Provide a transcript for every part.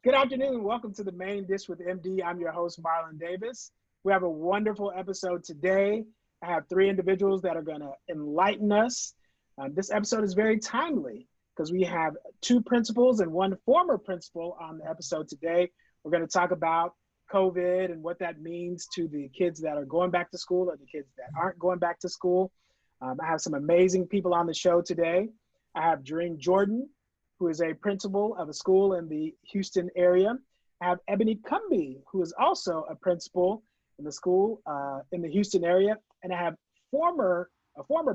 Good afternoon. Welcome to the Main Dish with MD. I'm your host, Marlon Davis. We have a wonderful episode today. I have three individuals that are going to enlighten us. This episode is very timely because we have two principals and one former principal on the episode today. We're going to talk about COVID and what that means to the kids that are going back to school or the kids that aren't going back to school. I have some amazing people on the show today. I have Jearine Jordan, who is a principal of a school in the Houston area. I have Ebony Cumby, who is also a principal in the school in the Houston area. And I have a former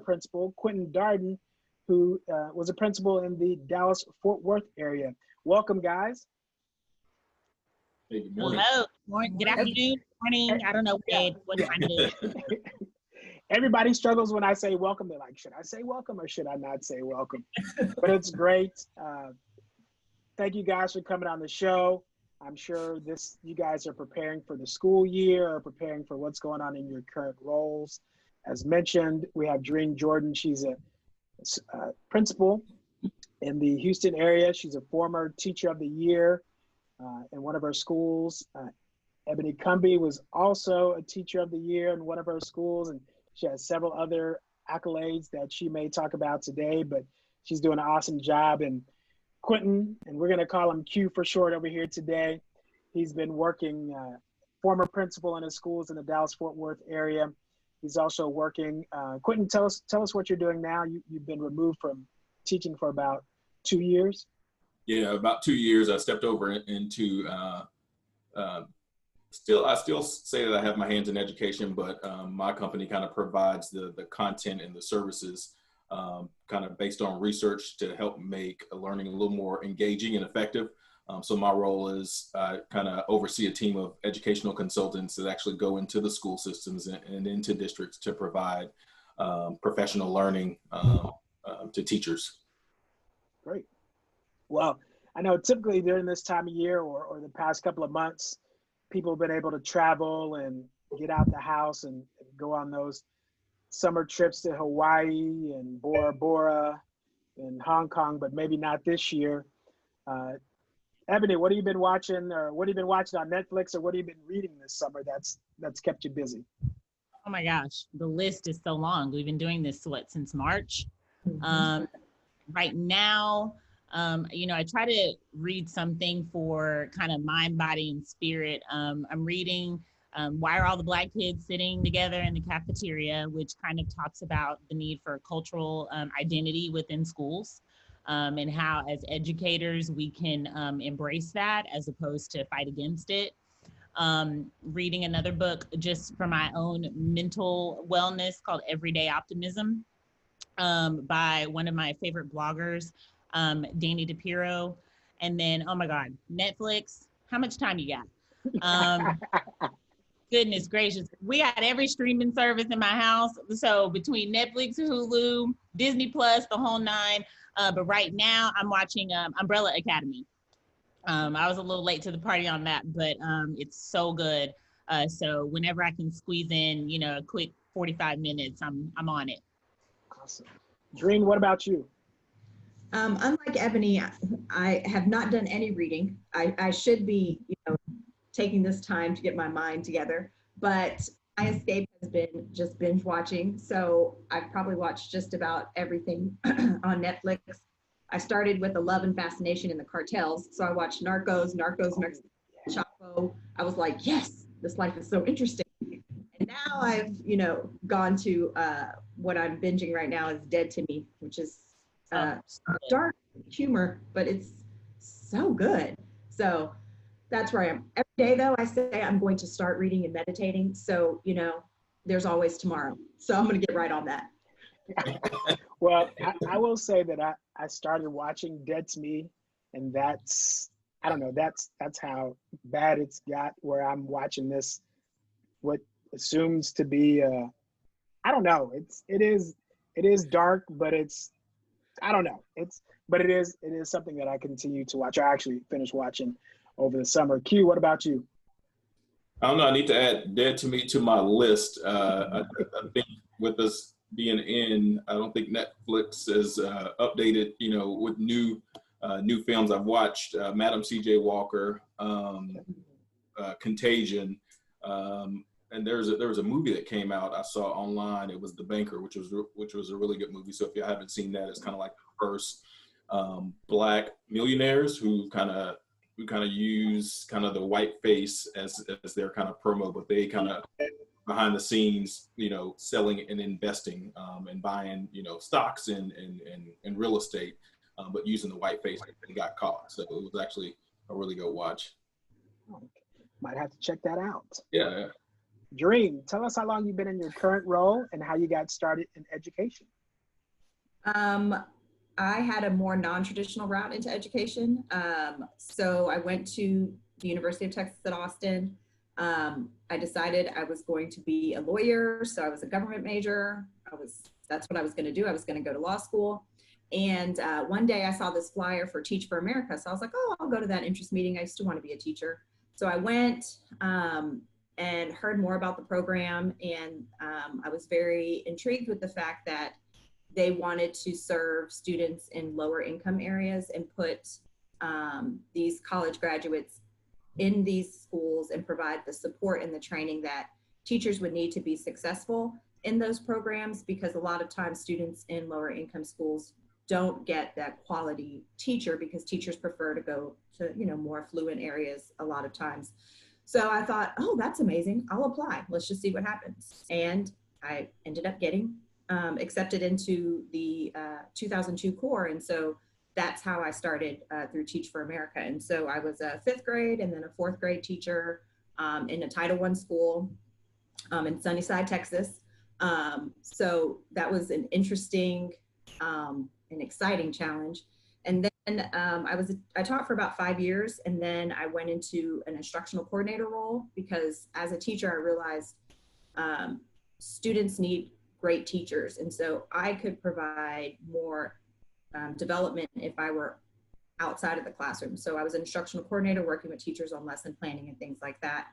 principal, Quinton Darden, who was a principal in the Dallas-Fort Worth area. Welcome, guys. Hey, good morning. Hello, morning, good afternoon, morning. I don't know what time it is. Everybody struggles when I say welcome. They're like, should I say welcome or should I not say welcome? But it's great. Thank you guys for coming on the show. I'm sure you guys are preparing for the school year or preparing for what's going on in your current roles. As mentioned, we have Jearine Jordan. She's a principal in the Houston area. She's a former teacher of the year in one of our schools. Ebony Cumby was also a teacher of the year in one of our schools, and she has several other accolades that she may talk about today, but she's doing an awesome job. And Quinton, and we're going to call him Q for short over here today. He's been working, former principal in his schools in the Dallas-Fort Worth area. He's also working. Quinton, tell us what you're doing now. You've been removed from teaching for about 2 years. Yeah, about 2 years. I stepped over into I still say that I have my hands in education, but my company kind of provides the content and the services kind of based on research to help make learning a little more engaging and effective. So my role is kind of oversee a team of educational consultants that actually go into the school systems and into districts to provide professional learning to teachers. Great. Well, I know typically during this time of year or the past couple of months, people have been able to travel and get out the house and go on those summer trips to Hawaii and Bora Bora and Hong Kong, but maybe not this year. Ebony, what have you been watching, or what have you been watching on Netflix, or what have you been reading this summer that's kept you busy? Oh my gosh, the list is so long. We've been doing this since March. Right now, I try to read something for kind of mind, body, and spirit. I'm reading Why Are All the Black Kids Sitting Together in the Cafeteria, which kind of talks about the need for cultural identity within schools and how as educators we can embrace that as opposed to fight against it. Reading another book just for my own mental wellness called Everyday Optimism by one of my favorite bloggers, Danny DePiro. And then, oh my God, Netflix, how much time you got? Goodness gracious. We got every streaming service in my house. So between Netflix, Hulu, Disney Plus, the whole nine. But right now I'm watching Umbrella Academy. I was a little late to the party on that, but it's so good. So whenever I can squeeze in, a quick 45 minutes, I'm on it. Awesome. Jearine, what about you? Unlike Ebony, I have not done any reading. I should be, taking this time to get my mind together, but my escape has been just binge watching. So I've probably watched just about everything on Netflix. I started with a love and fascination in the cartels. So I watched Narcos, Chapo. I was like, yes, this life is so interesting. And now I've, gone to what I'm binging right now is Dead to Me, which is dark humor, but it's so good. So that's where I am. Every day, though, I say I'm going to start reading and meditating. So, there's always tomorrow. So I'm going to get right on that. Well, I will say that I started watching Dead to Me, and that's how bad it's got, where I'm watching this, what assumes to be, I don't know. It is dark, but but it is something that I continue to watch. I actually finished watching over the summer. Q, what about you? I don't know. I need to add Dead to Me to my list. I think with us being in, I don't think Netflix is updated, with new new films. I've watched Madam C.J. Walker, Contagion, and there was a movie that came out I saw online. It was The Banker, which was a really good movie. So if you haven't seen that, it's kind of like the first Black millionaires who kind of use kind of the white face as their kind of promo, but they kind of behind the scenes, selling and investing and buying, stocks and real estate, but using the white face and got caught. So it was actually a really good watch. Might have to check that out. Yeah. Jearine, tell us how long you've been in your current role and how you got started in education. I had a more non-traditional route into education. So I went to the University of Texas at Austin. I decided I was going to be a lawyer. So I was a government major. That's what I was going to do. I was going to go to law school. And one day I saw this flyer for Teach for America. So I was like, oh, I'll go to that interest meeting. I used to want to be a teacher. So I went and heard more about the program. And I was very intrigued with the fact that they wanted to serve students in lower income areas and put these college graduates in these schools and provide the support and the training that teachers would need to be successful in those programs, because a lot of times students in lower income schools don't get that quality teacher because teachers prefer to go to, more affluent areas a lot of times. So I thought, oh, that's amazing. I'll apply. Let's just see what happens. And I ended up getting accepted into the 2002 Corps. And so that's how I started through Teach for America. And so I was a 5th grade and then a 4th grade teacher in a Title I school in Sunnyside, Texas. So that was an interesting and exciting challenge. And then I taught for about 5 years, and then I went into an instructional coordinator role because as a teacher, I realized students need great teachers. And so I could provide more development if I were outside of the classroom. So I was an instructional coordinator working with teachers on lesson planning and things like that.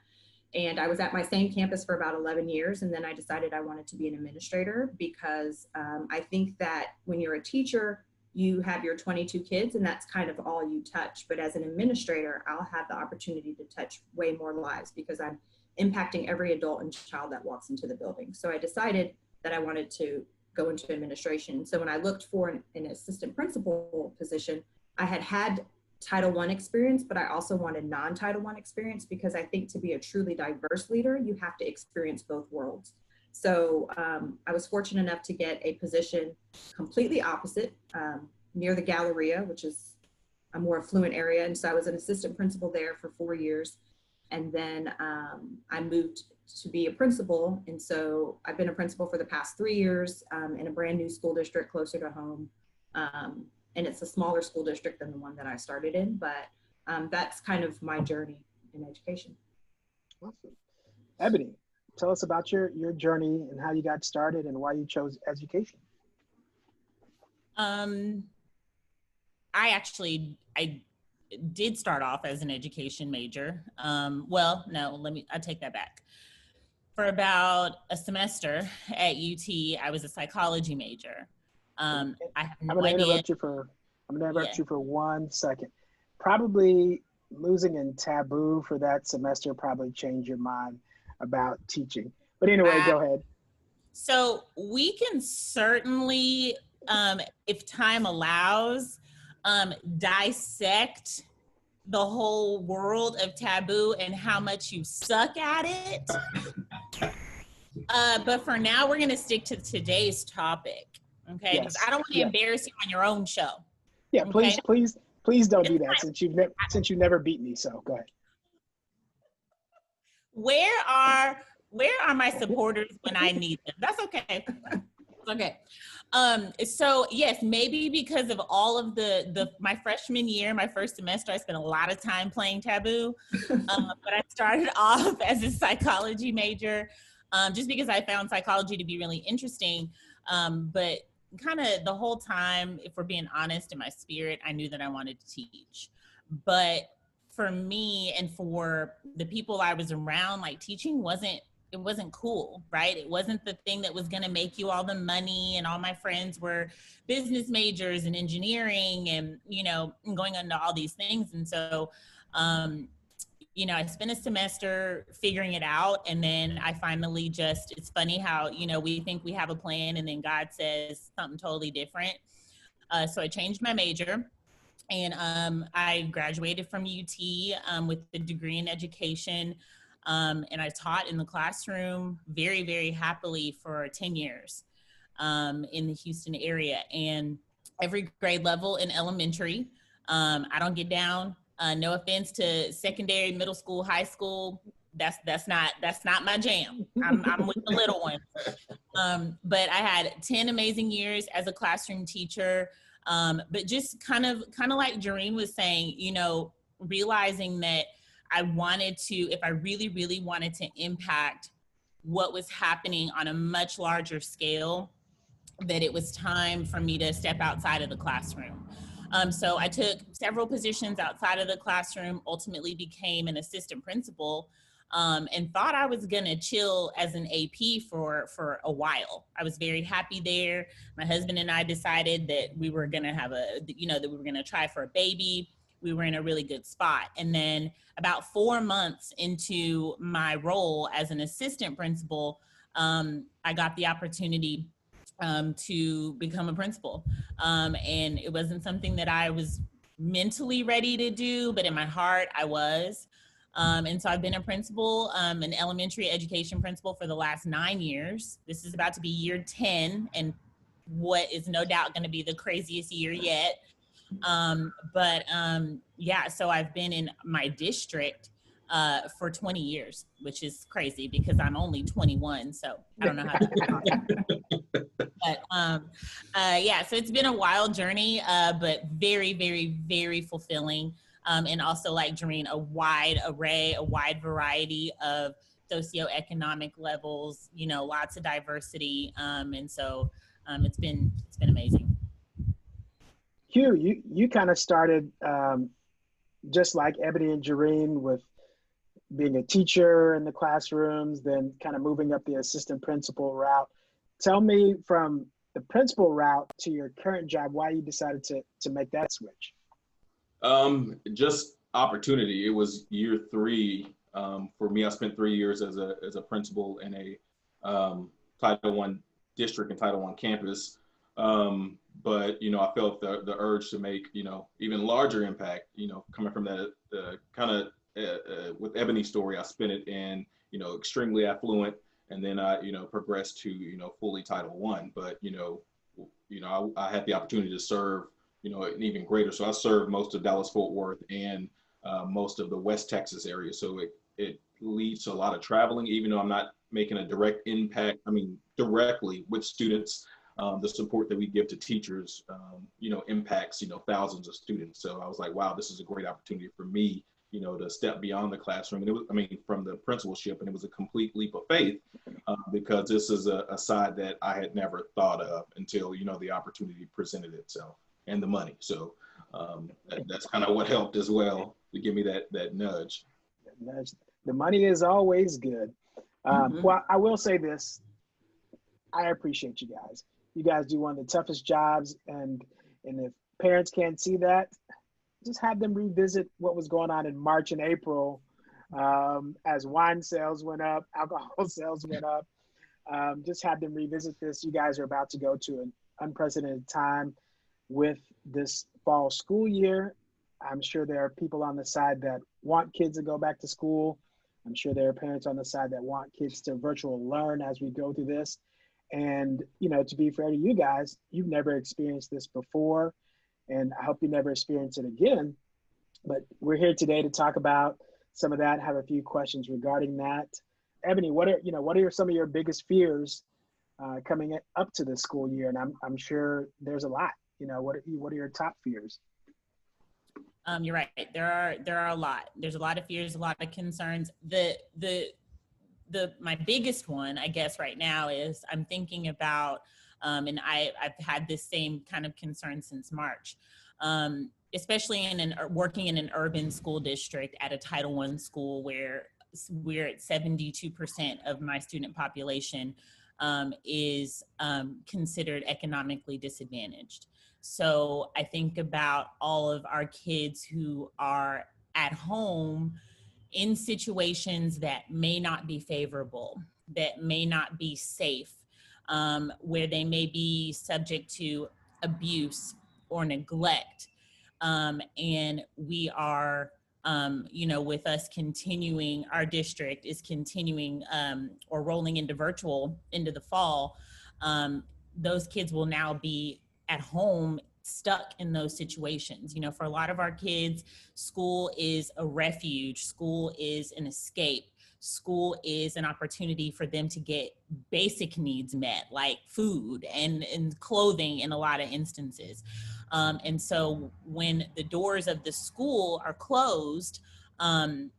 And I was at my same campus for about 11 years. And then I decided I wanted to be an administrator because I think that when you're a teacher, you have your 22 kids and that's kind of all you touch. But as an administrator, I'll have the opportunity to touch way more lives because I'm impacting every adult and child that walks into the building. So I decided that I wanted to go into administration. So when I looked for an assistant principal position, I had Title I experience, but I also wanted non-Title I experience because I think to be a truly diverse leader, you have to experience both worlds. So I was fortunate enough to get a position completely opposite near the Galleria, which is a more affluent area. And so I was an assistant principal there for 4 years. And then I moved to be a principal. And so I've been a principal for the past 3 years in a brand new school district closer to home. And it's a smaller school district than the one that I started in, but that's kind of my journey in education. Awesome. Ebony, tell us about your journey and how you got started and why you chose education. I did start off as an education major. Well, no, I take that back. For about a semester at UT, I was a psychology major. I have no idea. I'm going to interrupt you for 1 second. Probably losing in taboo for that semester probably changed your mind about teaching. But anyway, go ahead. So we can certainly, if time allows, dissect the whole world of taboo and how much you suck at it. But for now, we're going to stick to today's topic. Okay, because I don't want to embarrass you on your own show. Yeah, okay? please don't do that since you never beat me. So go ahead. Where are my supporters when I need them? That's okay. Okay. So yes, maybe because of all of my freshman year, my first semester, I spent a lot of time playing taboo. But I started off as a psychology major, just because I found psychology to be really interesting. But kind of the whole time, if we're being honest, in my spirit, I knew that I wanted to teach. But for me and for the people I was around, like teaching wasn't cool, right? It wasn't the thing that was going to make you all the money. And all my friends were business majors and engineering and, you know, going into all these things. And so, you know, I spent a semester figuring it out. And then I finally it's funny how, you know, we think we have a plan and then God says something totally different. So I changed my major. And I graduated from UT with a degree in education. And I taught in the classroom very, very happily for 10 years in the Houston area, and every grade level in elementary. I don't get down. No offense to secondary, middle school, high school. That's not my jam. I'm with the little ones. But I had 10 amazing years as a classroom teacher. But just kind of like Jearine was saying, you know, realizing that I wanted to, if I really, really wanted to impact what was happening on a much larger scale, that it was time for me to step outside of the classroom. So I took several positions outside of the classroom, ultimately became an assistant principal, and thought I was gonna chill as an AP for a while. I was very happy there. My husband and I decided that we were gonna have that we were gonna try for a baby. We were in a really good spot. And then about 4 months into my role as an assistant principal, I got the opportunity to become a principal. And it wasn't something that I was mentally ready to do, but in my heart I was. And so I've been a principal, an elementary education principal for the last 9 years. This is about to be year 10, and what is no doubt going to be the craziest year yet. Yeah, so I've been in my district for 20 years, which is crazy because I'm only 21, so I don't know how to but yeah, so it's been a wild journey, but very, very, very fulfilling. And also, like Jearine, a wide array, a wide variety of socioeconomic levels, you know, lots of diversity. And so it's been amazing. Hugh, you kind of started just like Ebony and Jearine with being a teacher in the classrooms, then kind of moving up the assistant principal route. Tell me from the principal route to your current job, why you decided to make that switch. Just opportunity. It was year 3 for me. I spent 3 years as a principal in a Title I district and Title I campus. But, you know, I felt the urge to make, you know, even larger impact, you know, coming from that kind of with Ebony's story. I spent it in, you know, extremely affluent, and then I, you know, progressed to, you know, fully Title I. But, you know, I had the opportunity to serve, you know, an even greater. So I served most of Dallas-Fort Worth and most of the West Texas area. So it leads to a lot of traveling, even though I'm not making a direct impact, I mean, directly with students. The support that we give to teachers, you know, impacts, you know, thousands of students. So I was like, wow, this is a great opportunity for me, you know, to step beyond the classroom. And it was, I mean, from the principalship, and it was a complete leap of faith because this is a side that I had never thought of until, you know, the opportunity presented itself and the money. So that's kind of what helped as well to give me that nudge. The money is always good. Well, I will say this. I appreciate you guys. You guys do one of the toughest jobs, and if parents can't see that, just have them revisit what was going on in March and April as wine sales went up, alcohol sales went up. Just have them revisit this. You guys are about to go to an unprecedented time with this fall school year. I'm sure there are people on the side that want kids to go back to school. I'm sure there are parents on the side that want kids to virtual learn as we go through this. And, you know, to be fair to you guys, you've never experienced this before, and I hope you never experience it again. But we're here today to talk about some of that, have a few questions regarding that. Ebony, what are some of your biggest fears coming up to the school year? And I'm sure there's a lot. You know, what are your top fears? You're right. There are a lot. There's a lot of fears, a lot of concerns. My biggest one, I guess, right now is I'm thinking about, and I've had this same kind of concern since March, especially working in an urban school district at a Title I school where we're at 72% of my student population is considered economically disadvantaged. So I think about all of our kids who are at home in situations that may not be favorable, that may not be safe, where they may be subject to abuse or neglect. And we are, with us continuing, our district is continuing or rolling into virtual into the fall. Those kids will now be at home stuck in those situations. For a lot of our kids, school is a refuge, school is an escape, school is an opportunity for them to get basic needs met, like food and clothing in a lot of instances. And so when the doors of the school are closed, and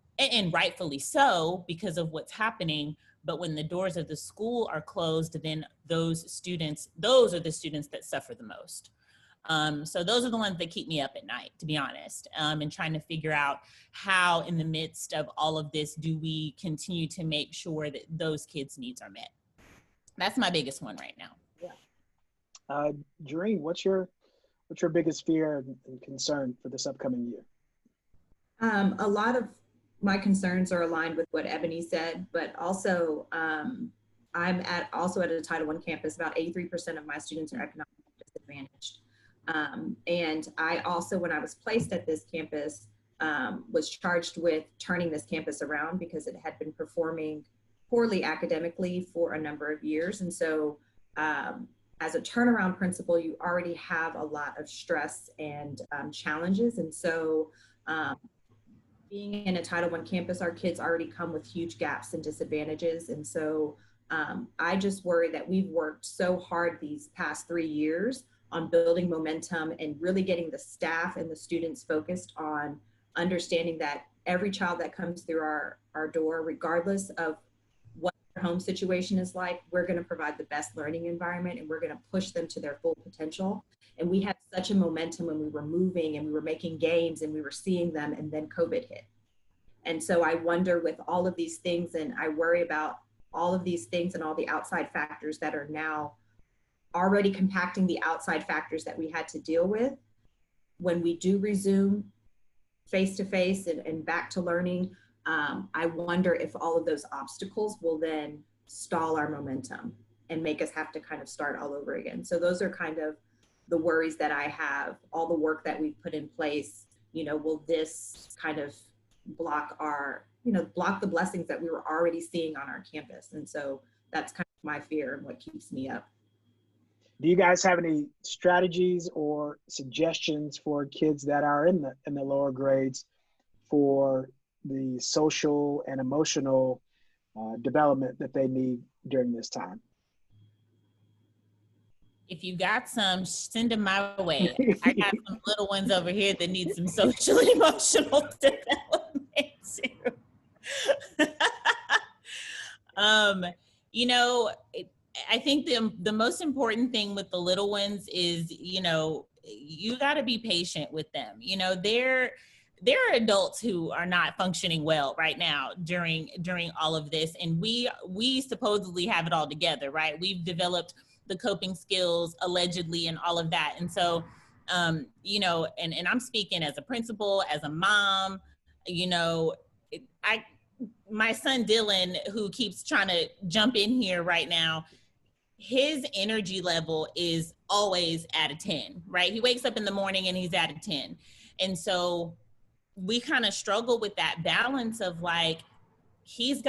rightfully so because of what's happening, but when the doors of the school are closed, then those are the students that suffer the most. So those are the ones that keep me up at night, to be honest, and trying to figure out how in the midst of all of this, do we continue to make sure that those kids' needs are met? That's my biggest one right now. Yeah. Jearine, what's your biggest fear and concern for this upcoming year? A lot of my concerns are aligned with what Ebony said, but also I'm also at a Title I campus. About 83% of my students are economically disadvantaged. And I also, when I was placed at this campus, was charged with turning this campus around because it had been performing poorly academically for a number of years. And so as a turnaround principal, you already have a lot of stress and challenges. And so being in a Title I campus, our kids already come with huge gaps and disadvantages. And so I just worry that we've worked so hard these past 3 years on building momentum and really getting the staff and the students focused on understanding that every child that comes through our door, regardless of what their home situation is like, we're going to provide the best learning environment and we're going to push them to their full potential. And we had such a momentum when we were moving and we were making gains and we were seeing them, and then COVID hit. And so I wonder with all of these things, and I worry about all of these things and all the outside factors that are now already compacting the outside factors that we had to deal with. When we do resume face-to-face and back to learning, I wonder if all of those obstacles will then stall our momentum and make us have to kind of start all over again. So those are kind of the worries that I have. All the work that we've put in place, will this kind of block block the blessings that we were already seeing on our campus? And so that's kind of my fear and what keeps me up. Do you guys have any strategies or suggestions for kids that are in the lower grades for the social and emotional development that they need during this time? If you got some, send them my way. I got some little ones over here that need some social and emotional development too. I think the most important thing with the little ones is, you got to be patient with them. There are adults who are not functioning well right now during all of this, and we supposedly have it all together, right? We've developed the coping skills allegedly and all of that. And so, and I'm speaking as a principal, as a mom, my son Dylan, who keeps trying to jump in here right now, his energy level is always at a 10, right? He wakes up in the morning and he's at a 10. And so we kind of struggle with that balance of like, he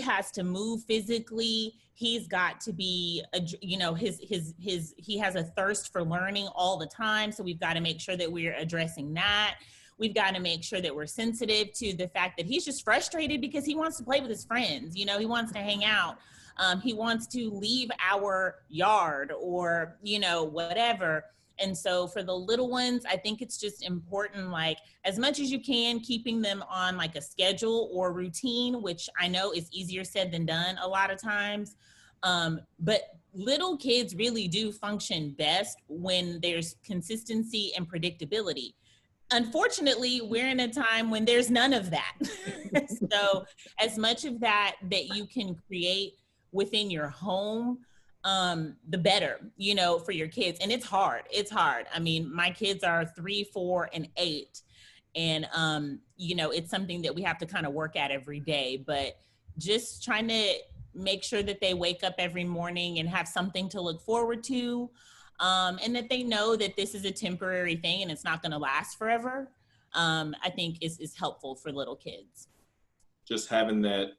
has to move physically. He's got to be, he has a thirst for learning all the time. So we've got to make sure that we're addressing that. We've got to make sure that we're sensitive to the fact that he's just frustrated because he wants to play with his friends. He wants to hang out. He wants to leave our yard or, whatever. And so for the little ones, I think it's just important, like as much as you can, keeping them on like a schedule or routine, which I know is easier said than done a lot of times. But little kids really do function best when there's consistency and predictability. Unfortunately, we're in a time when there's none of that. So as much of that you can create within your home, the better, for your kids. And it's hard. I mean, my kids are 3, 4, and 8. And, it's something that we have to kind of work at every day, but just trying to make sure that they wake up every morning and have something to look forward to. And that they know that this is a temporary thing and it's not going to last forever, I think is helpful for little kids. Just having that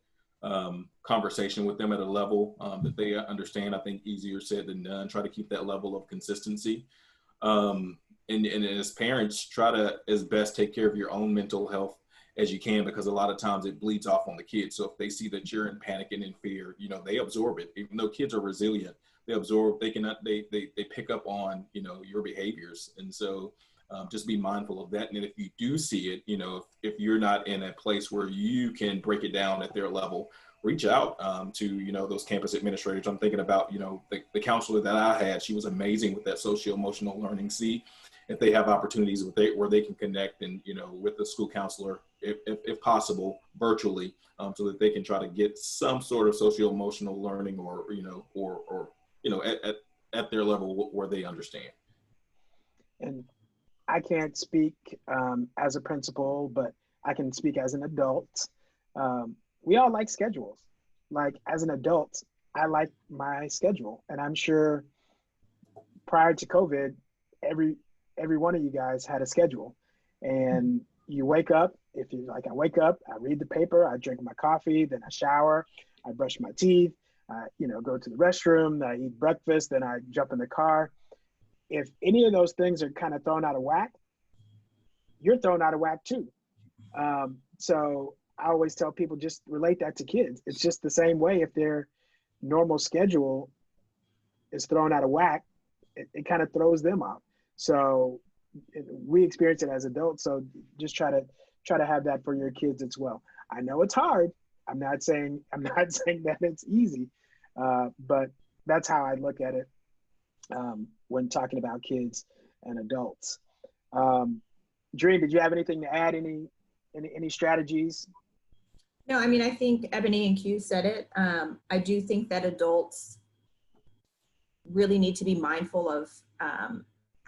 conversation with them at a level that they understand, I think easier said than done. Try to keep that level of consistency. And as parents, try to, as best, take care of your own mental health as you can, because a lot of times it bleeds off on the kids. So if they see that you're in panic and in fear, they absorb it. Even though kids are resilient, they absorb, they pick up on, your behaviors. And so just be mindful of that. And if you do see it, if you're not in a place where you can break it down at their level, reach out to, those campus administrators. I'm thinking about, the counselor that I had. She was amazing with that socio-emotional learning. See if they have opportunities where they can connect and, with the school counselor, if possible, virtually, so that they can try to get some sort of socio-emotional learning or at their level where they understand. And I can't speak as a principal, but I can speak as an adult. We all like schedules. Like, as an adult, I like my schedule. And I'm sure prior to COVID, every one of you guys had a schedule. And you wake up, I wake up, I read the paper, I drink my coffee, then I shower, I brush my teeth, go to the restroom, I eat breakfast, then I jump in the car. If any of those things are kind of thrown out of whack, you're thrown out of whack too. So I always tell people, just relate that to kids. It's just the same way. If their normal schedule is thrown out of whack, it kind of throws them off. So we experience it as adults. So just try to have that for your kids as well. I know it's hard. I'm not saying that it's easy, but that's how I look at it when talking about kids and adults. Jearine, did you have anything to add? Any strategies? No, I mean, I think Ebony and Q said it. I do think that adults really need to be mindful of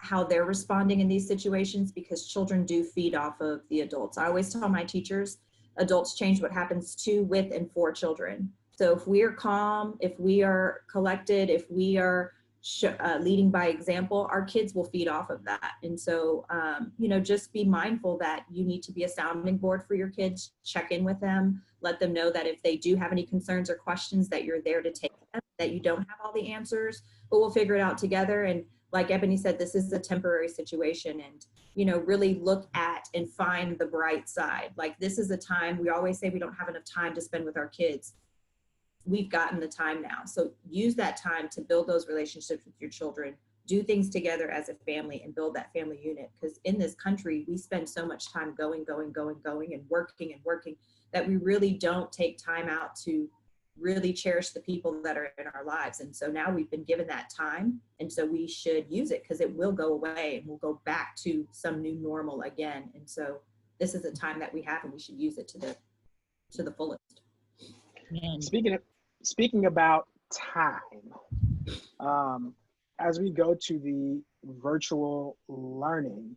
how they're responding in these situations, because children do feed off of the adults. I always tell my teachers, adults change what happens to, with, and for children. So if we are calm, if we are collected, if we are leading by example, our kids will feed off of that. And so, just be mindful that you need to be a sounding board for your kids, check in with them, let them know that if they do have any concerns or questions, that you're there to take them, that you don't have all the answers, but we'll figure it out together. And like Ebony said, this is a temporary situation, and, really look at and find the bright side. Like, this is a time, we always say we don't have enough time to spend with our kids. We've gotten the time now. So use that time to build those relationships with your children, do things together as a family, and build that family unit. Because in this country, we spend so much time going and working that we really don't take time out to really cherish the people that are in our lives. And so now we've been given that time. And so we should use it, because it will go away and we'll go back to some new normal again. And so this is a time that we have, and we should use it to the fullest. Man. Speaking about time, as we go to the virtual learning,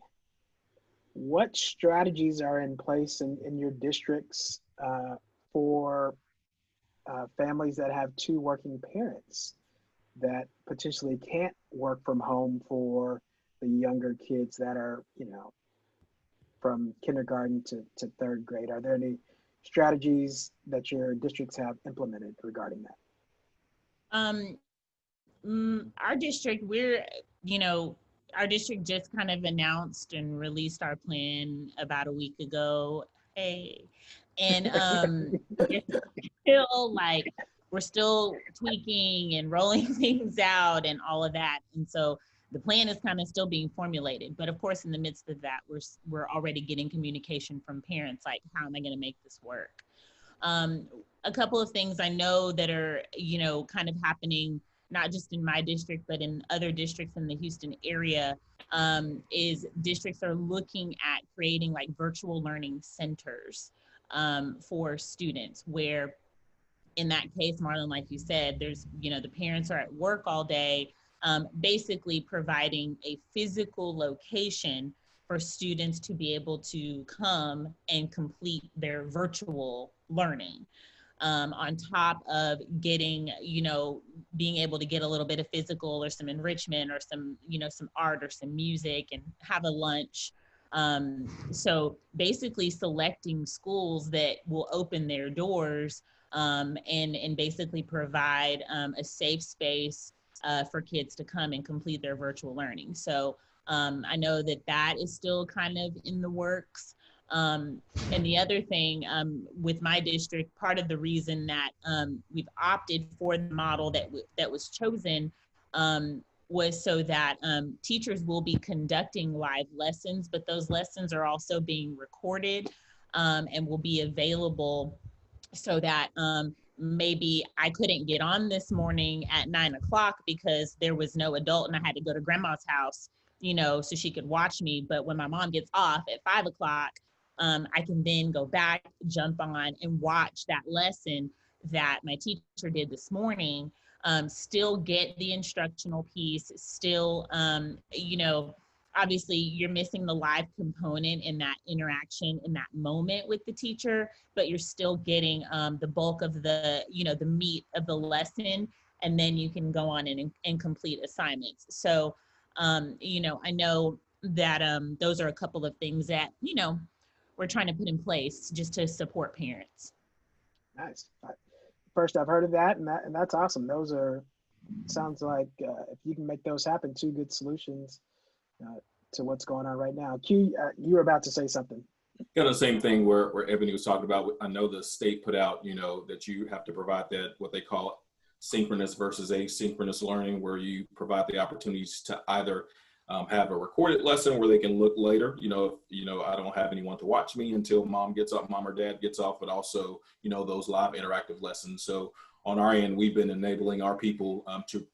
what strategies are in place in your districts for families that have 2 working parents that potentially can't work from home for the younger kids that are, from kindergarten to 3rd grade? Are there any strategies that your districts have implemented regarding that? Our district, our district just kind of announced and released our plan about a week ago. Hey, and we're still tweaking and rolling things out and all of that. And so the plan is kind of still being formulated. But of course, in the midst of that, we're already getting communication from parents, like, how am I going to make this work? A couple of things I know that are, kind of happening not just in my district, but in other districts in the Houston area, is districts are looking at creating like virtual learning centers for students, where in that case, Marlon, like you said, there's, the parents are at work all day, basically providing a physical location for students to be able to come and complete their virtual learning. On top of getting, being able to get a little bit of physical or some enrichment or some, some art or some music and have a lunch. So basically selecting schools that will open their doors and basically provide a safe space for kids to come and complete their virtual learning. So I know that is still kind of in the works. And the other thing with my district, part of the reason that we've opted for the model that was chosen was so that teachers will be conducting live lessons, but those lessons are also being recorded and will be available so that maybe I couldn't get on this morning at 9 o'clock because there was no adult and I had to go to grandma's house, so she could watch me. But when my mom gets off at 5 o'clock, I can then go back, jump on and watch that lesson that my teacher did this morning, still get the instructional piece, still, obviously you're missing the live component in that interaction in that moment with the teacher, but you're still getting the bulk of the, the meat of the lesson, and then you can go on and complete assignments. So, I know that those are a couple of things that, we're trying to put in place just to support parents. Nice. First I've heard of that, and that's awesome. Those sounds like if you can make those happen, two good solutions to what's going on right now. Q, you were about to say something. Kind of the same thing where Ebony was talking about. I know the state put out, that you have to provide that, what they call synchronous versus asynchronous learning, where you provide the opportunities to either have a recorded lesson where they can look later, if, I don't have anyone to watch me until mom or dad gets off, but also, those live interactive lessons. So on our end, we've been enabling our people to,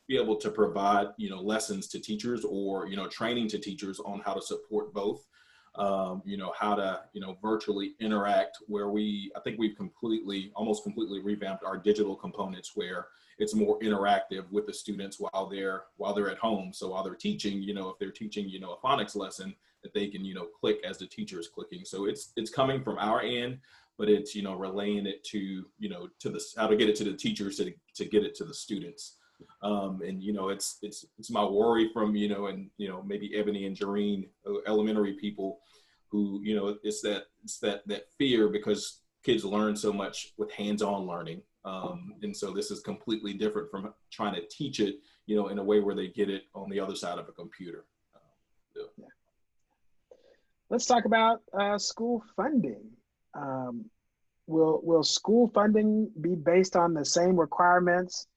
be able to provide, lessons to teachers or, training to teachers on how to support both, how to, virtually interact, where I think we've almost completely revamped our digital components where it's more interactive with the students while they're at home. So while they're teaching, if they're teaching, a phonics lesson, that they can, click as the teacher is clicking. So it's coming from our end, but it's, relaying it to, how to get it to the teachers to get it to the students. And, it's my worry from, and, maybe Ebony and Jearine, elementary people who, it's that fear, because kids learn so much with hands-on learning. And so this is completely different from trying to teach it, in a way where they get it on the other side of a computer. Yeah. Let's talk about school funding. Will school funding be based on the same requirements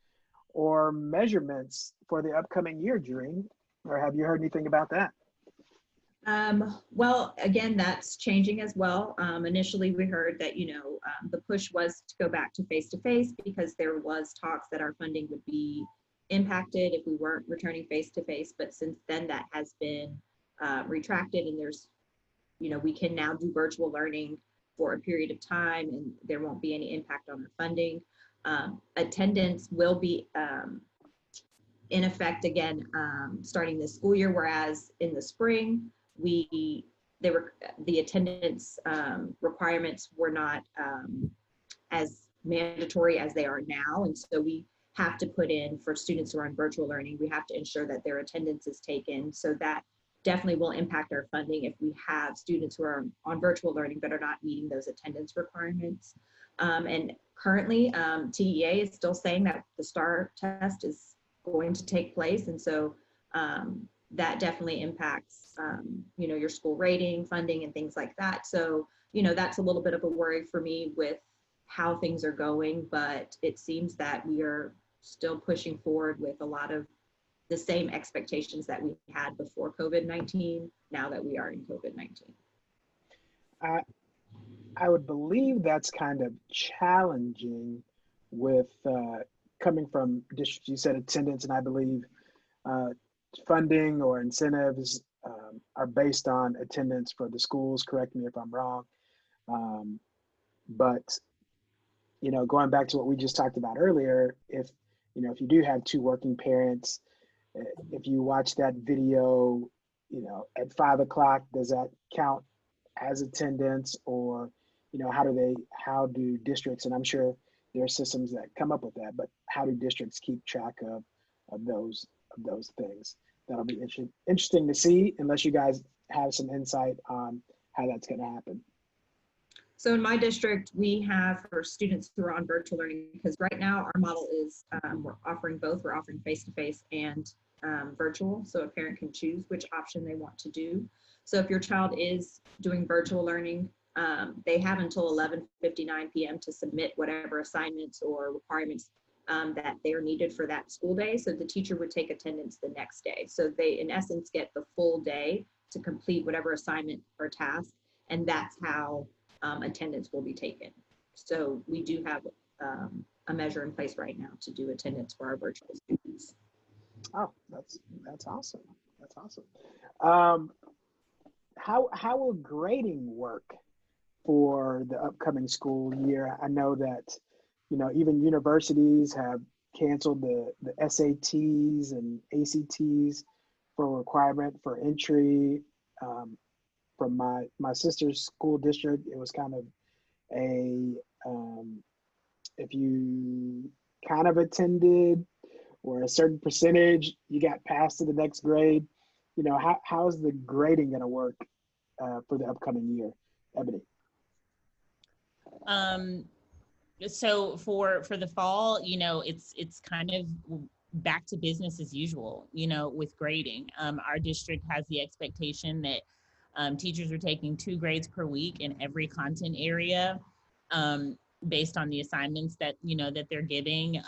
or measurements for the upcoming year, Jearine? Or have you heard anything about that? Well, again, that's changing as well. Initially, we heard that, the push was to go back to face-to-face because there was talks that our funding would be impacted if we weren't returning face-to-face. But since then, that has been retracted, and there's, we can now do virtual learning for a period of time, and there won't be any impact on the funding. Attendance will be in effect again starting this school year, whereas in the spring, the attendance requirements were not as mandatory as they are now. And so we have to put in, for students who are on virtual learning, we have to ensure that their attendance is taken. So that definitely will impact our funding if we have students who are on virtual learning but are not meeting those attendance requirements. And currently, TEA is still saying that the STAR test is going to take place. And so that definitely impacts, your school rating, funding, and things like that. So, that's a little bit of a worry for me with how things are going, but it seems that we are still pushing forward with a lot of the same expectations that we had before COVID-19, now that we are in COVID-19. I would believe that's kind of challenging with coming from districts, you said attendance, and I believe funding or incentives are based on attendance for the schools. Correct me if I'm wrong. But, going back to what we just talked about earlier, if you do have two working parents, if you watch that video, at 5 o'clock, does that count as attendance? Or, how do districts, and I'm sure there are systems that come up with that, but how do districts keep track of those things? That'll be interesting to see, unless you guys have some insight on how that's going to happen. So in my district, we have for students who are on virtual learning, because right now our model is we're offering both. We're offering face-to-face and virtual, so a parent can choose which option they want to do. So if your child is doing virtual learning, they have until 11:59 p.m. to submit whatever assignments or requirements that they're needed for that school day. So the teacher would take attendance the next day. So they, in essence, get the full day to complete whatever assignment or task, and that's how attendance will be taken. So we do have a measure in place right now to do attendance for our virtual students. Oh, that's awesome. That's awesome. How will grading work for the upcoming school year? I know that, even universities have canceled the SATs and ACTs for requirement for entry. From my sister's school district, it was kind of if you kind of attended or a certain percentage, you got passed to the next grade. How's the grading going to work for the upcoming year, Ebony? So for the fall, it's kind of back to business as usual, with grading. Our district has the expectation that teachers are taking 2 grades per week in every content area based on the assignments that, that they're giving.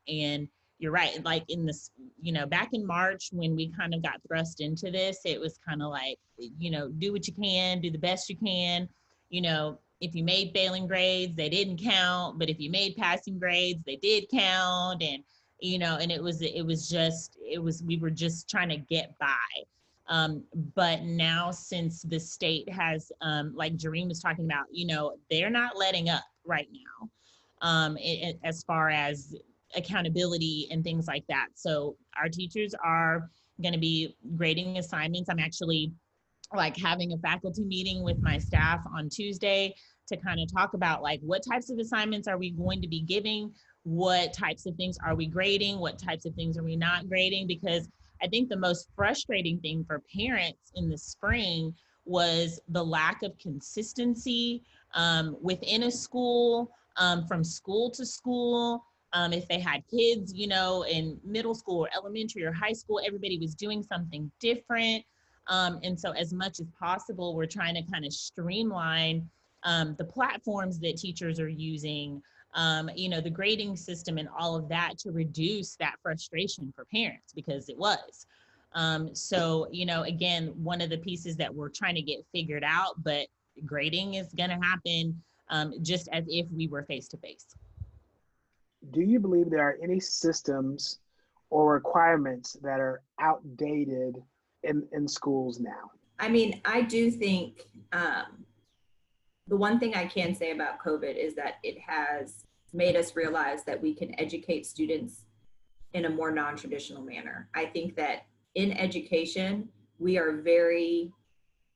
And you're right, like in this, back in March when we kind of got thrust into this, it was kind of like, do what you can, do the best you can. If you made failing grades, they didn't count, but if you made passing grades, they did count. And, and we were just trying to get by. But now since the state has, like Jearine was talking about, they're not letting up right now as far as accountability and things like that. So our teachers are going to be grading assignments. I'm actually having a faculty meeting with my staff on Tuesday to kind of talk about what types of assignments are we going to be giving, what types of things are we grading, what types of things are we not grading, because I think the most frustrating thing for parents in the spring was the lack of consistency within a school, from school to school. If they had kids, in middle school or elementary or high school, everybody was doing something different. And so as much as possible, we're trying to kind of streamline the platforms that teachers are using, the grading system and all of that to reduce that frustration for parents, because it was. So, again, one of the pieces that we're trying to get figured out, but grading is going to happen just as if we were face-to-face. Do you believe there are any systems or requirements that are outdated in schools now? I mean, I do think the one thing I can say about COVID is that it has made us realize that we can educate students in a more non-traditional manner. I think that in education, we are very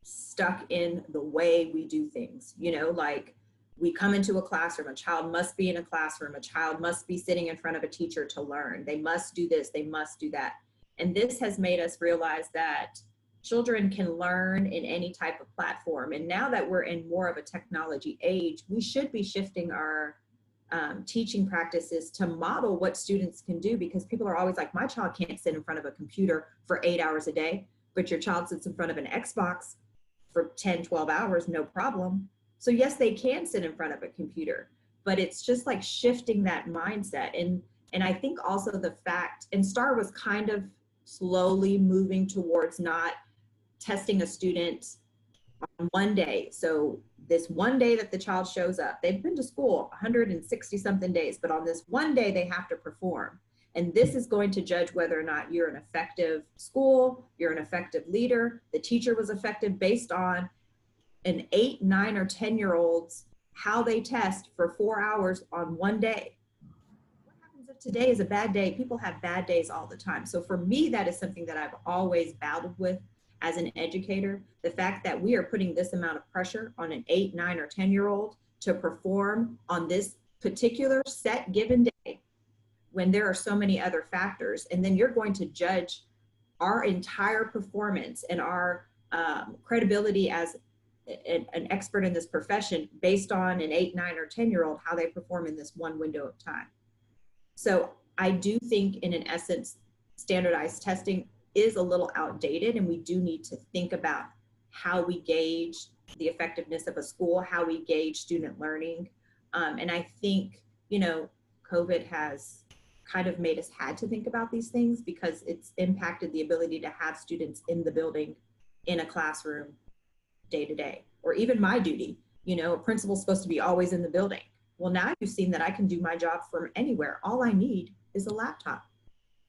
stuck in the way we do things, we come into a classroom, a child must be in a classroom, a child must be sitting in front of a teacher to learn. They must do this, they must do that. And this has made us realize that children can learn in any type of platform. And now that we're in more of a technology age, we should be shifting our teaching practices to model what students can do, because people are always like, my child can't sit in front of a computer for 8 hours a day, but your child sits in front of an Xbox for 10, 12 hours, no problem. So yes, they can sit in front of a computer, but it's just like shifting that mindset. And I think also the fact, and STAR was kind of slowly moving towards not testing a student on one day. So this one day that the child shows up, they've been to school 160 something days, but on this one day they have to perform. And this is going to judge whether or not you're an effective school, you're an effective leader, the teacher was effective based on an 8, 9, or 10-year-old's how they test for 4 hours on one day. What happens if today is a bad day? People have bad days all the time. So for me, that is something that I've always battled with as an educator. The fact that we are putting this amount of pressure on an 8, 9, or 10-year-old to perform on this particular set given day when there are so many other factors. And then you're going to judge our entire performance and our credibility as an expert in this profession based on an 8, 9, or 10-year-old, how they perform in this one window of time. So I do think in an essence, standardized testing is a little outdated, and we do need to think about how we gauge the effectiveness of a school, how we gauge student learning. And I think, you know, COVID has kind of made us had to think about these things because it's impacted the ability to have students in the building, in a classroom, day to day, or even my duty. You know, a principal's supposed to be always in the building. Well, now you've seen that I can do my job from anywhere. All I need is a laptop.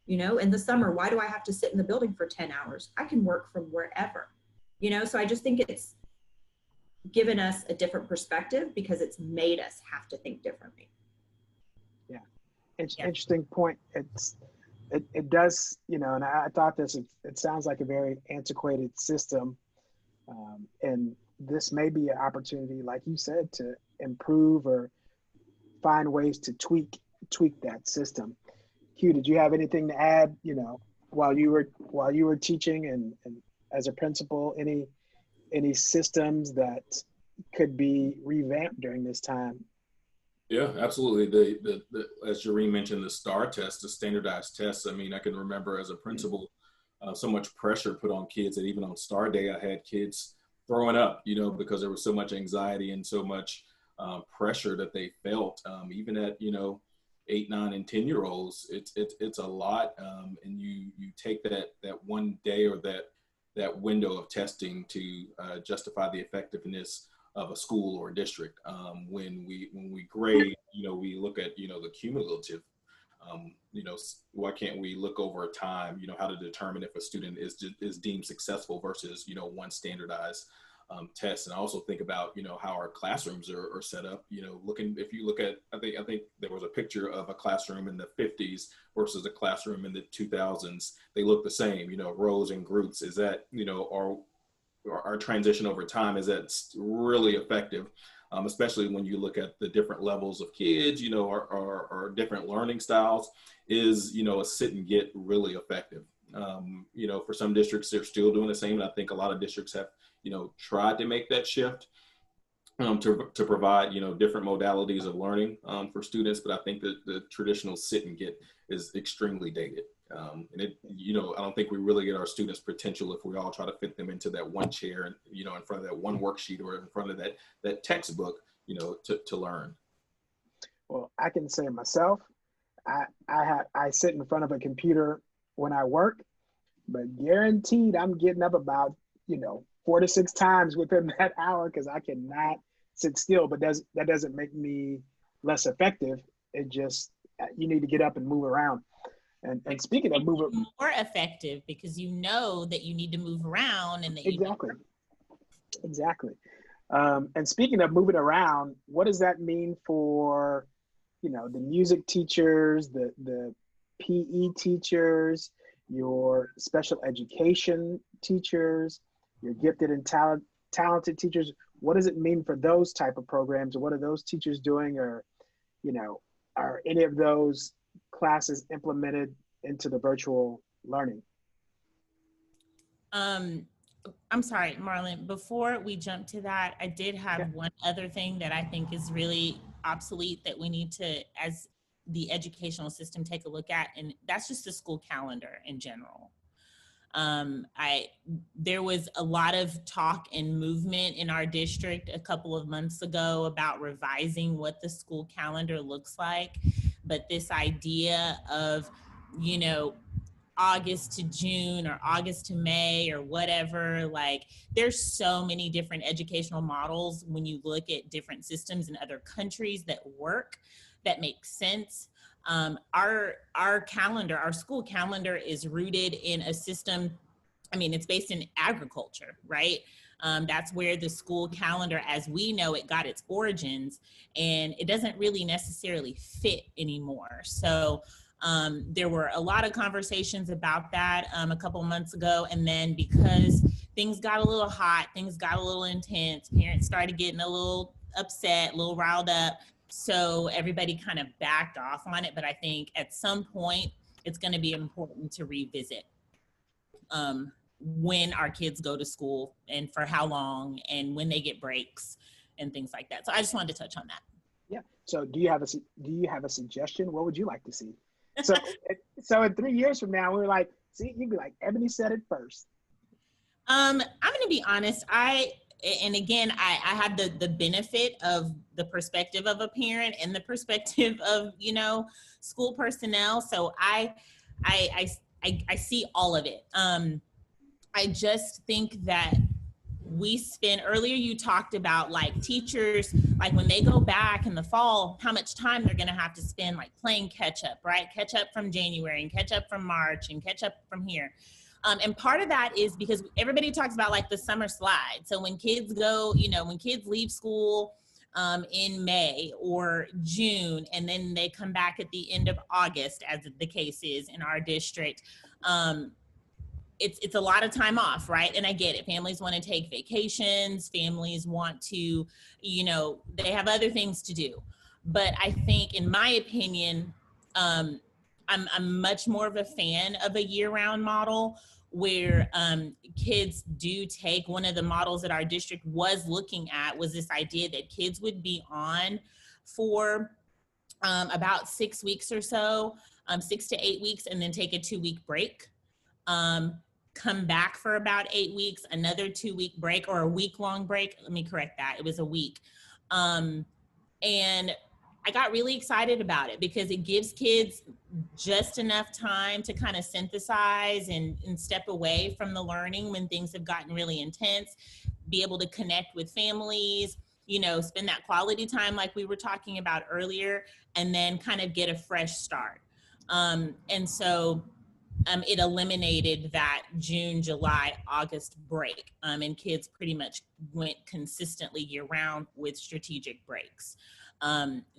You know, in the summer, why do I have to sit in the building for 10 hours? I can work from wherever, you know? So I just think it's given us a different perspective because it's made us have to think differently. Yeah, it's interesting point. It does, you know, and I thought this, it sounds like a very antiquated system. And this may be an opportunity, like you said, to improve or find ways to tweak that system. Q, did you have anything to add, you know, while you were teaching and as a principal, any systems that could be revamped during this time? Yeah, absolutely. The as Jearine mentioned, the STAR test, the standardized tests. I mean, I can remember as a principal, so much pressure put on kids that even on STAR day, I had kids throwing up, you know, because there was so much anxiety and so much pressure that they felt, even at, you know, 8, 9, and 10-year-olds. It's a lot, and you take that one day or that window of testing to justify the effectiveness of a school or a district. When we grade, you know, we look at, you know, the cumulative. You know, why can't we look over time, you know, how to determine if a student is deemed successful versus, you know, one standardized test. And I also think about, you know, how our classrooms are set up, you know, if you look at, I think there was a picture of a classroom in the 50s versus a classroom in the 2000s. They look the same, you know, rows and groups. Is that, you know, our transition over time, is that really effective? Especially when you look at the different levels of kids, you know, our different learning styles. Is, you know, a sit and get really effective? You know, for some districts, they're still doing the same. And I think a lot of districts have, you know, tried to make that shift to provide, you know, different modalities of learning for students. But I think that the traditional sit and get is extremely dated. And it, you know, I don't think we really get our students' potential if we all try to fit them into that one chair and, you know, in front of that one worksheet or in front of that textbook, you know, to learn. Well, I can say myself, I sit in front of a computer when I work, but guaranteed I'm getting up about, you know, 4 to 6 times within that hour because I cannot sit still. But that doesn't make me less effective. It just, you need to get up and move around. And speaking of moving, more effective because you know that you need to move around and that exactly. And speaking of moving around, what does that mean for, you know, the music teachers, the PE teachers, your special education teachers, your gifted and talented teachers? What does it mean for those type of programs? Or what are those teachers doing? Or, you know, are any of those classes implemented into the virtual learning? I'm sorry, Marlon, before we jump to that, I did have one other thing that I think is really obsolete that we need to, as the educational system, take a look at, and that's just the school calendar in general. There was a lot of talk and movement in our district a couple of months ago about revising what the school calendar looks like, but this idea of, you know, August to June or August to May or whatever. Like, there's so many different educational models when you look at different systems in other countries that work, that make sense. Our calendar, our school calendar is rooted in a system. I mean, it's based in agriculture, right? That's where the school calendar as we know it got its origins, and it doesn't really necessarily fit anymore. So there were a lot of conversations about that a couple months ago. And then because things got a little hot, things got a little intense, parents started getting a little upset, a little riled up. So everybody kind of backed off on it. But I think at some point it's going to be important to revisit when our kids go to school and for how long and when they get breaks and things like that. So I just wanted to touch on that. Yeah. So do you have a suggestion? What would you like to see? So in 3 years from now, we're like, see, you'd be like, Ebony said it first. I'm going to be honest. And again, I have the benefit of the perspective of a parent and the perspective of, school personnel. So I see all of it. I just think that earlier you talked about like teachers, like when they go back in the fall, how much time they're going to have to spend like playing catch up, right? Catch up from January and catch up from March and catch up from here. And part of that is because everybody talks about like the summer slide. So when kids go, when kids leave school in May or June, and then they come back at the end of August, as the case is in our district, it's a lot of time off, right? And I get it. Families want to take vacations. Families want to, they have other things to do. But I think, in my opinion, I'm much more of a fan of a year-round model where kids do take. One of the models that our district was looking at was this idea that kids would be on for about 6 weeks or so, 6 to 8 weeks, and then take a 2-week break. Come back for about 8 weeks, another 2-week break, or a week-long break. Let me correct that. It was a week. And I got really excited about it because it gives kids just enough time to kind of synthesize and step away from the learning when things have gotten really intense, be able to connect with families, spend that quality time like we were talking about earlier, and then kind of get a fresh start. And so it eliminated that June, July, August break. And kids pretty much went consistently year round with strategic breaks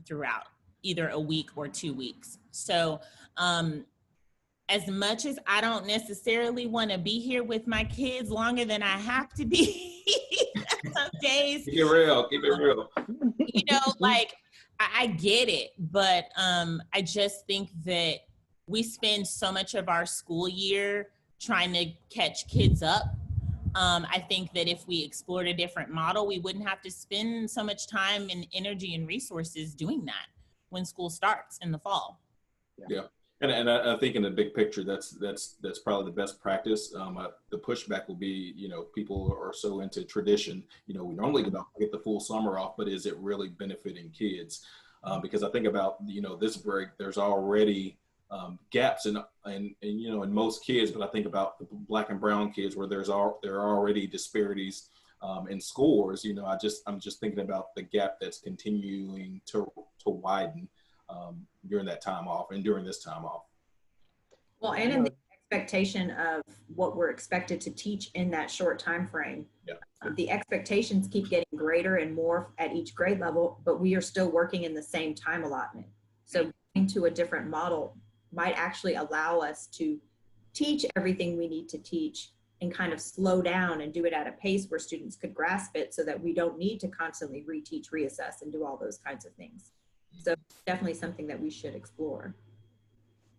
throughout either a week or 2 weeks. So as much as I don't necessarily want to be here with my kids longer than I have to be, some days. Keep it real. Keep it real. Like I get it, but I just think that we spend so much of our school year trying to catch kids up. I think that if we explored a different model, we wouldn't have to spend so much time and energy and resources doing that when school starts in the fall. Yeah. And I think in the big picture, that's probably the best practice. The pushback will be, people are so into tradition. We normally get the full summer off, but is it really benefiting kids? Because I think about, this break, there's already gaps in most kids, but I think about the Black and brown kids where there are already disparities in scores. I'm just thinking about the gap that's continuing to widen during that time off and during this time off. Well, and in the expectation of what we're expected to teach in that short time frame. Yeah. The expectations keep getting greater and more at each grade level, but we are still working in the same time allotment. So going to a different model might actually allow us to teach everything we need to teach and kind of slow down and do it at a pace where students could grasp it so that we don't need to constantly reteach, reassess, and do all those kinds of things. So definitely something that we should explore.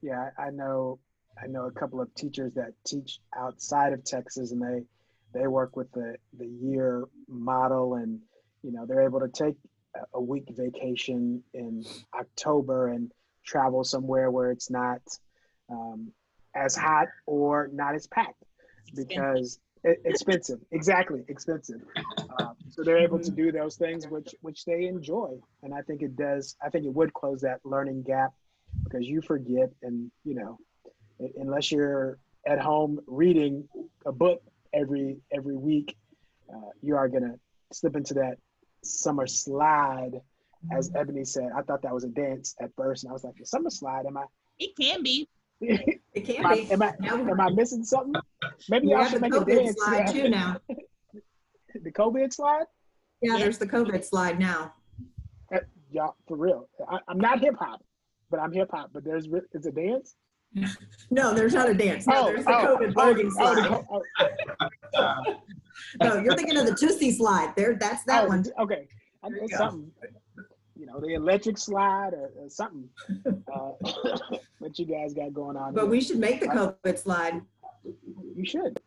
Yeah, I know a couple of teachers that teach outside of Texas, and they work with the year model, and they're able to take a week vacation in October and travel somewhere where it's not as hot or not as packed because expensive. Exactly, expensive. So they're able to do those things which they enjoy, and I think it would close that learning gap because you forget, and unless you're at home reading a book every week, you are gonna slip into that summer slide, as Ebony said. I thought that was a dance at first, and I was like, the summer slide? Am I? It can be. It can be. Am I missing something? Maybe We y'all have should the make a COVID dance. slide too now. The COVID slide? Yeah, there's the COVID slide now. Y'all, for real. I'm not hip hop, but I'm hip hop. But it's a dance. No, there's not a dance. No, there's the COVID voguing slide. No, you're thinking of the Tootsie slide. That's that one. Okay, it's something. You know, the electric slide or something. What you guys got going on? But here. we should make the COVID slide. You should.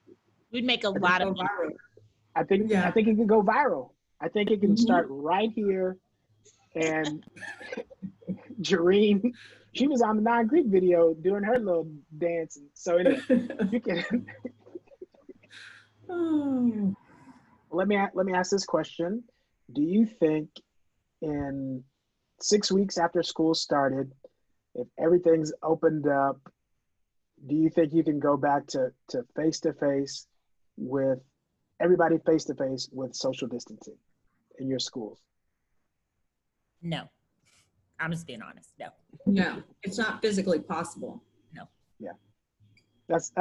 We'd make a lot of. I think it can go viral. I think it can start right here. And Jearine, she was on the Non-Greek video doing her little dance. So anyway, you can. Let me ask this question: do you think in 6 weeks after school started, if everything's opened up, do you think you can go back to face-to-face with everybody, face-to-face with social distancing in your schools? No, I'm just being honest. No, it's not physically possible. No. Yeah, that's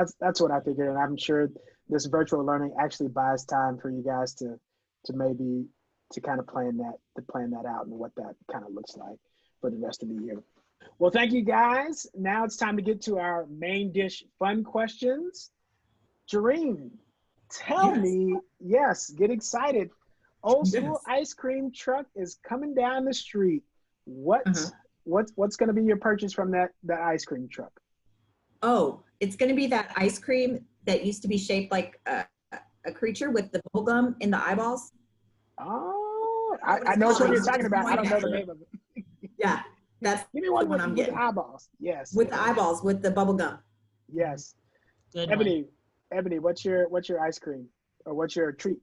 what I figured, and I'm sure this virtual learning actually buys time for you guys to maybe to kind of plan that out and what that kind of looks like for the rest of the year. Well, thank you guys. Now it's time to get to our main dish fun questions. Jearine, tell me, get excited. Old school ice cream truck is coming down the street. What's going to be your purchase from that ice cream truck? Oh, it's going to be that ice cream that used to be shaped like a creature with the bubble gum in the eyeballs. Oh, I know what you're talking about. I don't know the name of it. Yeah, that's Give me one the one I'm getting. With the eyeballs. Yes. With the eyeballs, with the bubble gum. Yes. Good Ebony, what's your ice cream or what's your treat?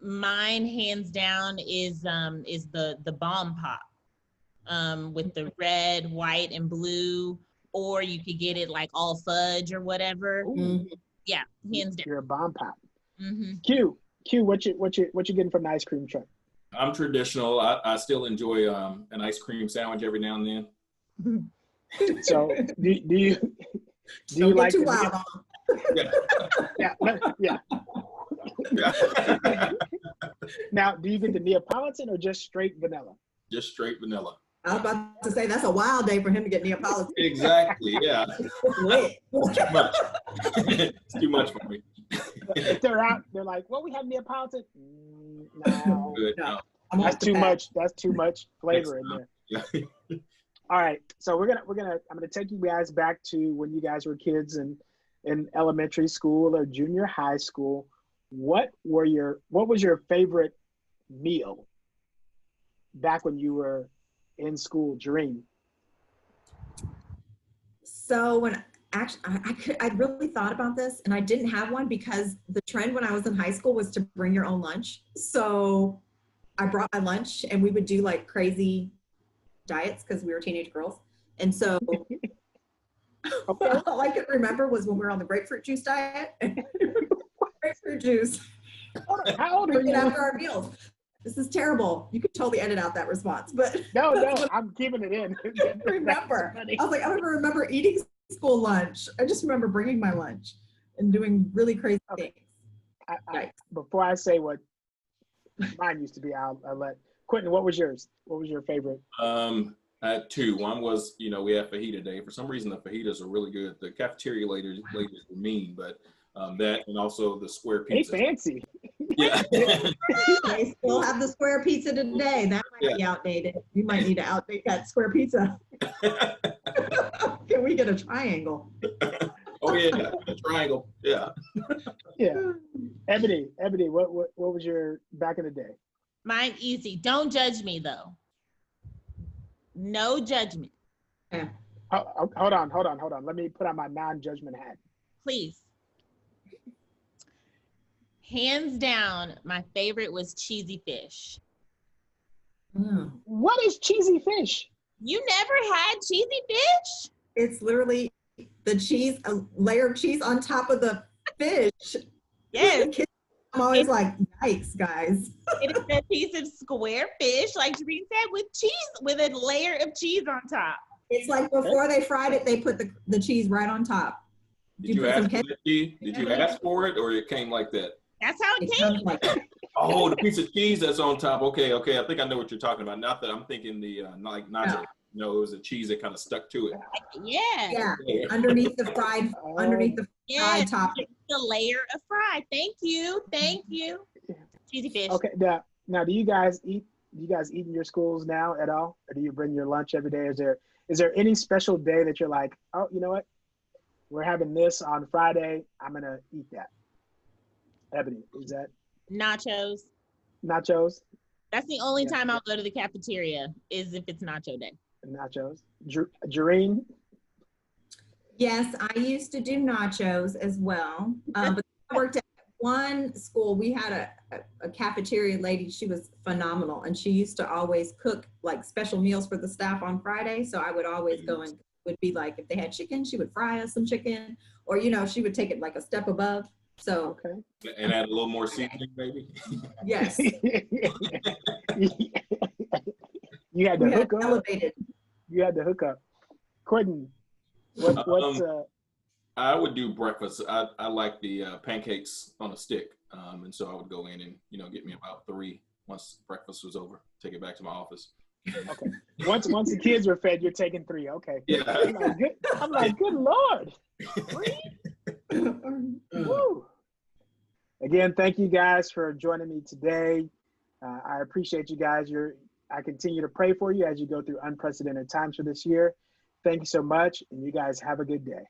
Mine hands down is the bomb pop, with the red, white, and blue, or you could get it like all fudge or whatever. Yeah, hands down. You're a bomb pop. Q, what you getting from the ice cream truck? I'm traditional. I still enjoy an ice cream sandwich every now and then. So do you Don't like get too wild on. Yeah. Now, do you get the Neapolitan or just straight vanilla? Just straight vanilla. I was about to say that's a wild day for him to get Neapolitan. Exactly. Yeah. Wait. Too much. It's too much for me. If they're out, they're like, "Well, we have Neapolitan." No, Good. No. That's too much. That's too much flavor in there. Yeah. All right, so I'm gonna take you guys back to when you guys were kids in elementary school or junior high school. What was your favorite meal back when you were in school, Jearine? So when actually I really thought about this, and I didn't have one because the trend when I was in high school was to bring your own lunch. So I brought my lunch, and we would do like crazy diets because we were teenage girls. And so all I could remember was when we were on the grapefruit juice diet. Grapefruit juice. How old are you? After our meals. This is terrible. You could totally edit out that response, but no, I'm keeping it in. Remember, I was like, I don't even remember eating school lunch. I just remember bringing my lunch and doing really crazy things. Before I say what mine used to be, I'll let Quinton. What was yours? What was your favorite? I had two. One was, we had fajita day. For some reason, the fajitas are really good. The cafeteria ladies were mean, but that and also the square pizza. They fancy. Yeah. They still have the square pizza today. That might be outdated. You might need to outdate that square pizza. Can we get a triangle? Oh yeah, a triangle. Yeah. Yeah. Ebony, what was your back in the day? Mine easy. Don't judge me though. No judgment. Yeah. Hold on. Let me put on my non-judgment hat. Please. Hands down, my favorite was cheesy fish. What is cheesy fish? You never had cheesy fish? It's literally the cheese, a layer of cheese on top of the fish. Yes. I'm always like, yikes, guys. It is a piece of square fish, like Jearine said, with cheese, with a layer of cheese on top. It's like before they fried it, they put the cheese right on top. Did you ask for the cheese? Did you ask for it, or it came like that? That's how it came. Like that. Oh, the piece of cheese that's on top. Okay. I think I know what you're talking about. Not that I'm thinking the like nacho. No, it was a cheese that kind of stuck to it. Yeah. Yeah, underneath the fried top. The layer of fried. Thank you. Cheesy fish. Okay, now do you guys eat in your schools now at all? Or do you bring your lunch every day? Is there any special day that you're like, oh, you know what? We're having this on Friday. I'm gonna eat that. Ebony, is that Nachos. nachos? That's the only time I'll go to the cafeteria is if it's nacho day. Nachos. Jearine? Yes, I used to do nachos as well. But I worked at one school. We had a cafeteria lady. She was phenomenal. And she used to always cook like special meals for the staff on Friday. So I would always go and would be like, if they had chicken, she would fry us some chicken. Or, she would take it like a step above. So. Okay. And add a little more seasoning, maybe? Yes. You had to hook up. Elevated. You had to hook up. Quinton, what's I would do breakfast. I like the pancakes on a stick, and so I would go in and get me about 3 once breakfast was over. Take it back to my office. Okay. Once the kids were fed, you're taking 3. Okay. Yeah. I'm like, good Lord. 3? Woo. Again, thank you guys for joining me today. I appreciate you guys. I continue to pray for you as you go through unprecedented times for this year. Thank you so much, and you guys have a good day.